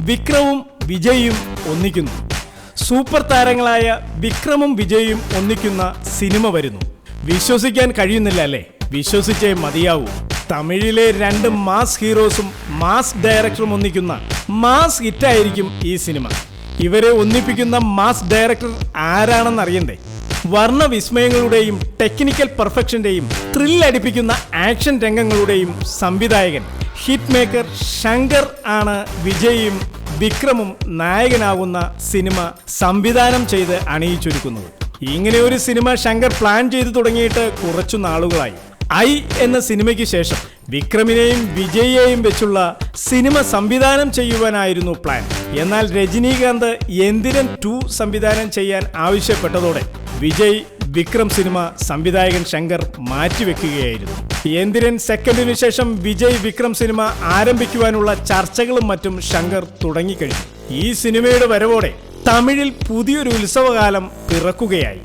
വിക്രമും വിജയും ഒന്നിക്കുന്നു. Super താരങ്ങളായ വിക്രമും വിജയും ഒന്നിക്കുന്ന cinema വരുന്നു. വിശ്വസിക്കാൻ കഴിയുന്നില്ല അല്ലേ? വിശ്വസിച്ചേ മതിയാവൂ. തമിഴിലെ 2 മാസ് ഹീറോസും മാസ് ഡയറക്ടറും ഒന്നിക്കുന്ന മാസ് ഹിറ്റായിരിക്കും ഈ സിനിമ. ഇവരെ ഒന്നിപ്പിക്കുന്ന മാസ് ഡയറക്ടർ ആരാണെന്ന് അറിയണ്ടേ? വർണ്ണവിസ്മയങ്ങളുടെയും ടെക്നിക്കൽ പെർഫെക്ഷന്റെയും ത്രില്ലടിപ്പിക്കുന്ന ആക്ഷൻ രംഗങ്ങളുടെയും സംവിധായകൻ ഹിറ്റ് മേക്കർ ശങ്കർ ആണ് വിജയും വിക്രമും നായകനാകുന്ന സിനിമ സംവിധാനം ചെയ്ത് അണിയിച്ചൊരുക്കുന്നത്. ഇങ്ങനെ ഒരു സിനിമ ശങ്കർ പ്ലാൻ ചെയ്തു തുടങ്ങിയിട്ട് കുറച്ചു നാളുകളായി. ഐ എന്ന സിനിമയ്ക്ക് ശേഷം വിക്രമിനെയും വിജയെയും വെച്ചുള്ള സിനിമ സംവിധാനം ചെയ്യുവാനായിരുന്നു പ്ലാൻ. എന്നാൽ രജനീകാന്ത് യന്ത്രൻ 2 സംവിധാനം ചെയ്യാൻ ആവശ്യപ്പെട്ടതോടെ വിജയ് വിക്രം സിനിമ സംവിധായകൻ ശങ്കർ മാറ്റിവെക്കുകയായിരുന്നു. യന്ത്രൻ 2ന് ശേഷം വിജയ് വിക്രം സിനിമ ആരംഭിക്കുവാനുള്ള ചർച്ചകളും മറ്റും ശങ്കർ തുടങ്ങിക്കഴിഞ്ഞു. ഈ സിനിമയുടെ വരവോടെ തമിഴിൽ പുതിയൊരു ഉത്സവകാലം പിറക്കുകയായി.